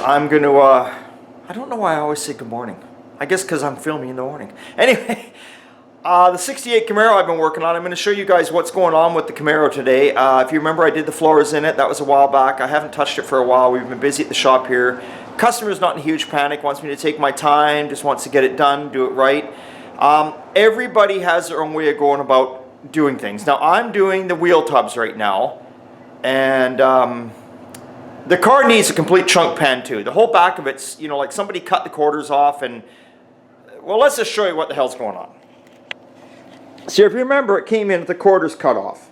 I'm going to, I don't know why I always say good morning. I guess because I'm filming in the morning. Anyway, the 68 Camaro I've been working on, I'm going to show you guys what's going on with the Camaro today. If you remember, I did the floors in it. That was a while back. I haven't touched it for a while. We've been busy at the shop here. Customer's not in a huge panic, wants me to take my time, just wants to get it done, do it right. Everybody has their own way of going about doing things. Now, I'm doing the wheel tubs right now, and the car needs a complete chunk pan too. The whole back of it's, you know, like somebody cut the quarters off and, well, let's just show you what the hell's going on. See, if you remember, it came in with the quarters cut off.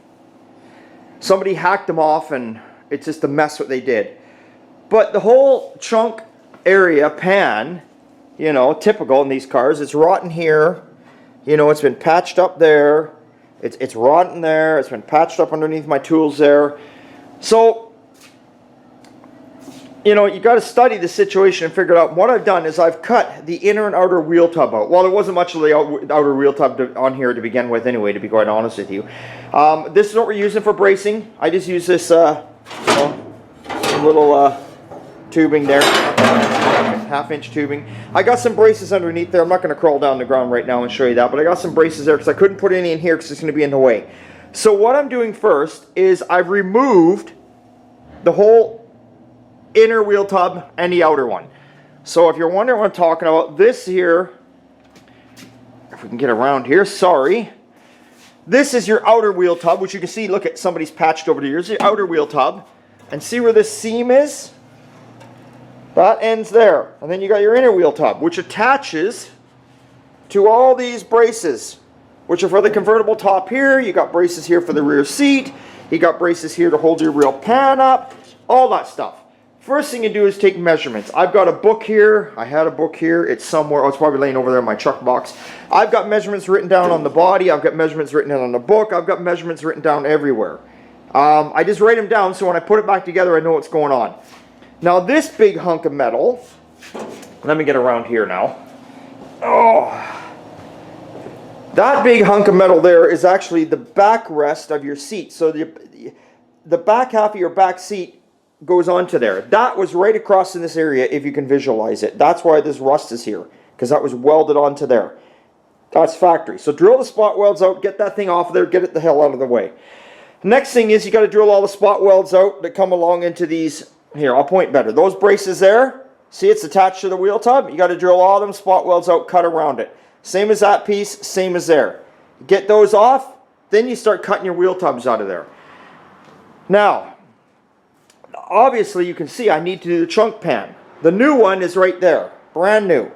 Somebody hacked them off and it's just a mess what they did. But the whole chunk area pan, you know, typical in these cars, it's rotten here. You know, it's been patched up there. It's rotten there. It's been patched up underneath my tools there. So, you know, you got to study the situation and figure it out. What I've done is I've cut the inner and outer wheel tub out. Well, there wasn't much of the outer wheel tub on here to begin with anyway, to be quite honest with you. This is what we're using for bracing. I just use this you know, little tubing there, half-inch tubing. I got some braces underneath there. I'm not going to crawl down the ground right now and show you that, but I got some braces there because I couldn't put any in here because it's going to be in the way. So what I'm doing first is I've removed the whole inner wheel tub and the outer one. So if you're wondering what I'm talking about, this here, if we can get around here, sorry. This is your outer wheel tub, which you can see, look at somebody's patched over the years, the outer wheel tub. And see where this seam is? That ends there. And then you got your inner wheel tub, which attaches to all these braces, which are for the convertible top here. You got braces here for the rear seat. You got braces here to hold your rear pan up, all that stuff. First thing you do is take measurements. I've got a book here. I had a book here. It's somewhere. Oh, it's probably laying over there in my truck box. I've got measurements written down on the body. I've got measurements written down on the book. I've got measurements written down everywhere. I just write them down so when I put it back together, I know what's going on. Now, this big hunk of metal, let me get around here now. Oh, that big hunk of metal there is actually the backrest of your seat. So the back half of your back seat goes onto there. That was right across in this area, if you can visualize it. That's why this rust is here, because that was welded onto there. That's factory. So drill the spot welds out, get that thing off of there, get it the hell out of the way. Next thing is you got to drill all the spot welds out that come along into these. Here, I'll point better. Those braces there, see it's attached to the wheel tub. You got to drill all them spot welds out, cut around it. Same as that piece, same as there. Get those off, then you start cutting your wheel tubs out of there. Now, obviously you can see I need to do the trunk pan. The new one is right there, brand new.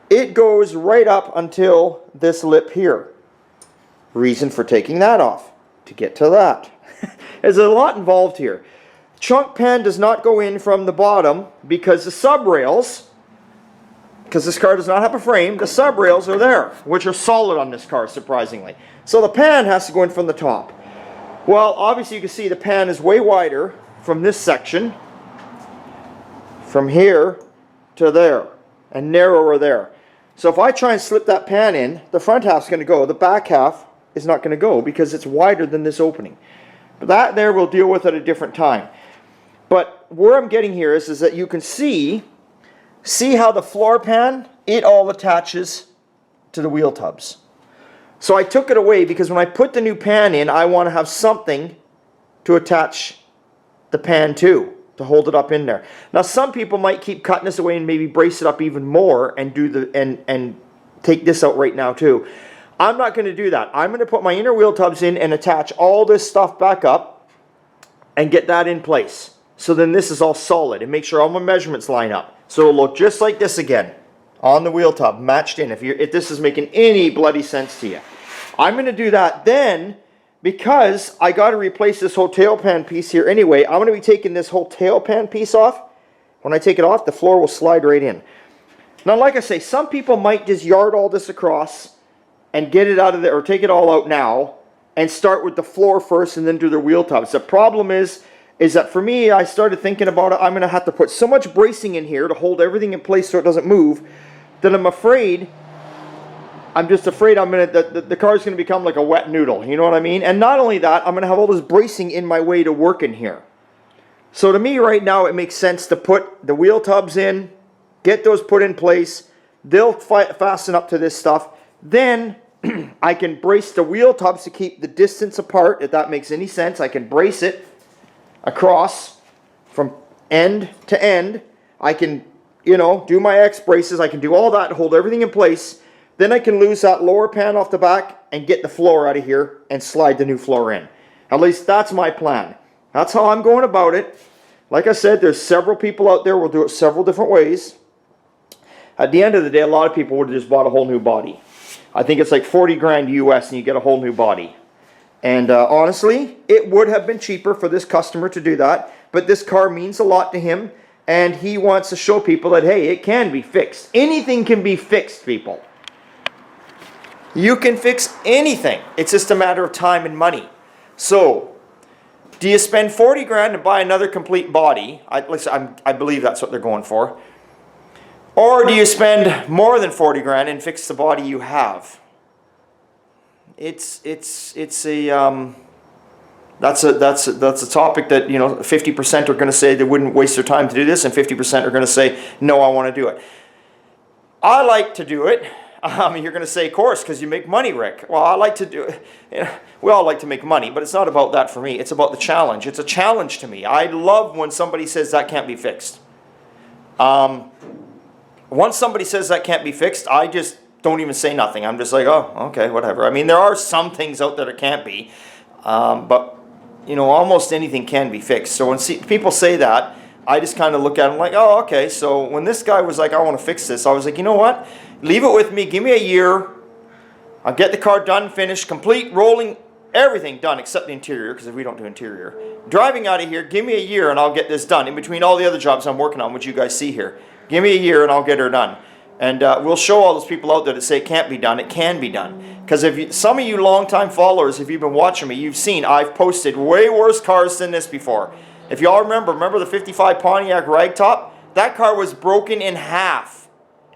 It goes right up until this lip here. Reason for taking that off, to get to that. There's a lot involved here. Trunk pan does not go in from the bottom because the sub rails, because this car does not have a frame, the sub rails are there, which are solid on this car, surprisingly. So the pan has to go in from the top. Well, obviously you can see the pan is way wider from this section, from here to there, and narrower there. So if I try and slip that pan in, the front half's going to go, the back half is not going to go because it's wider than this opening. But that there we'll deal with at a different time. But where I'm getting here is that you can see how the floor pan, it all attaches to the wheel tubs. So I took it away because when I put the new pan in, I want to have something to attach the pan to hold it up in there. Now some people might keep cutting this away and maybe brace it up even more and do the and take this out right now too. I'm not going to do that. I'm going to put my inner wheel tubs in and attach all this stuff back up and get that in place. So then this is all solid and make sure all my measurements line up. So it'll look just like this again on the wheel tub, matched in, if this is making any bloody sense to you. I'm going to do that then because I got to replace this whole tail pan piece here anyway. I'm going to be taking this whole tail pan piece off. When I take it off, the floor will slide right in. Now, like I say, some people might just yard all this across and get it out of there, or take it all out now and start with the floor first and then do their wheel tubs. The problem is that for me, I started thinking about it, I'm going to have to put so much bracing in here to hold everything in place so it doesn't move, that I'm just afraid the car's going to become like a wet noodle, you know what I mean? And not only that, I'm going to have all this bracing in my way to work in here. So to me right now, it makes sense to put the wheel tubs in, get those put in place. They'll fasten up to this stuff. Then I can brace the wheel tubs to keep the distance apart, if that makes any sense. I can brace it across from end to end. I can, you know, do my X braces. I can do all that, hold everything in place. Then I can lose that lower pan off the back and get the floor out of here and slide the new floor in. At least that's my plan. That's how I'm going about it. Like I said, there's several people out there who will do it several different ways. At the end of the day, a lot of people would have just bought a whole new body. I think it's like 40 grand US and you get a whole new body. And honestly, it would have been cheaper for this customer to do that. But this car means a lot to him. And he wants to show people that, hey, it can be fixed. Anything can be fixed, people. You can fix anything. It's just a matter of time and money. So, do you spend 40 grand to buy another complete body? I believe that's what they're going for. Or do you spend more than 40 grand and fix the body you have? That's a topic that, you know, 50% are going to say they wouldn't waste their time to do this, and 50% are going to say, no, I want to do it. I like to do it. You're going to say, of course, because you make money, Rick. Well, I like to do it. You know, we all like to make money, but it's not about that for me. It's about the challenge. It's a challenge to me. I love when somebody says that can't be fixed. Once somebody says that can't be fixed, I just don't even say nothing. I'm just like, oh, okay, whatever. I mean, there are some things out there that can't be, but, you know, almost anything can be fixed. So when people say that, I just kind of look at them like, oh, okay. So when this guy was like, I want to fix this, I was like, you know what? Leave it with me. Give me a year. I'll get the car done, finished, complete, rolling, everything done except the interior, because we don't do interior. Driving out of here, give me a year and I'll get this done. In between all the other jobs I'm working on, which you guys see here. Give me a year and I'll get her done. And we'll show all those people out there that say it can't be done. It can be done. Because some of you longtime followers, if you've been watching me, you've seen I've posted way worse cars than this before. If y'all remember the 55 Pontiac Ragtop? That car was broken in half.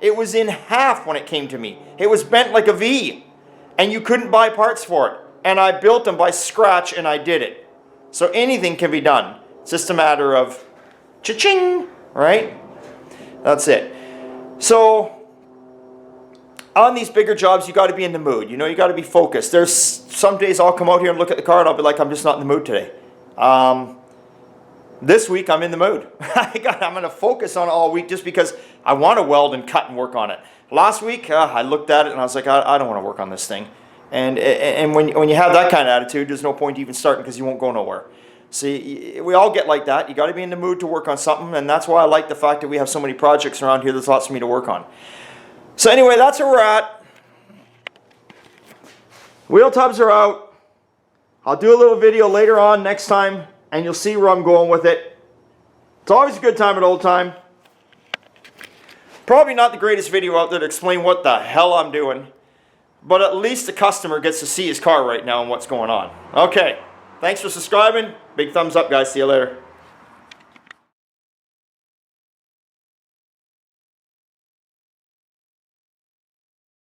It was in half when it came to me. It was bent like a V. And you couldn't buy parts for it. And I built them by scratch and I did it. So anything can be done. It's just a matter of cha-ching, right? That's it. So on these bigger jobs, you got to be in the mood. You know, you got to be focused. There's some days I'll come out here and look at the car and I'll be like, I'm just not in the mood today. This week I'm in the mood. I'm going to focus on it all week just because I want to weld and cut and work on it. Last week I looked at it and I was like, I don't want to work on this thing. And when you have that kind of attitude, there's no point even starting because you won't go nowhere. See, we all get like that. You got to be in the mood to work on something, and that's why I like the fact that we have so many projects around here. There's lots for me to work on. So anyway, that's where we're at. Wheel tubs are out. I'll do a little video later on next time, and you'll see where I'm going with it. It's always a good time at Old Time. Probably not the greatest video out there to explain what the hell I'm doing, but at least the customer gets to see his car right now and what's going on. Okay. Thanks for subscribing. Big thumbs up, guys. See you later.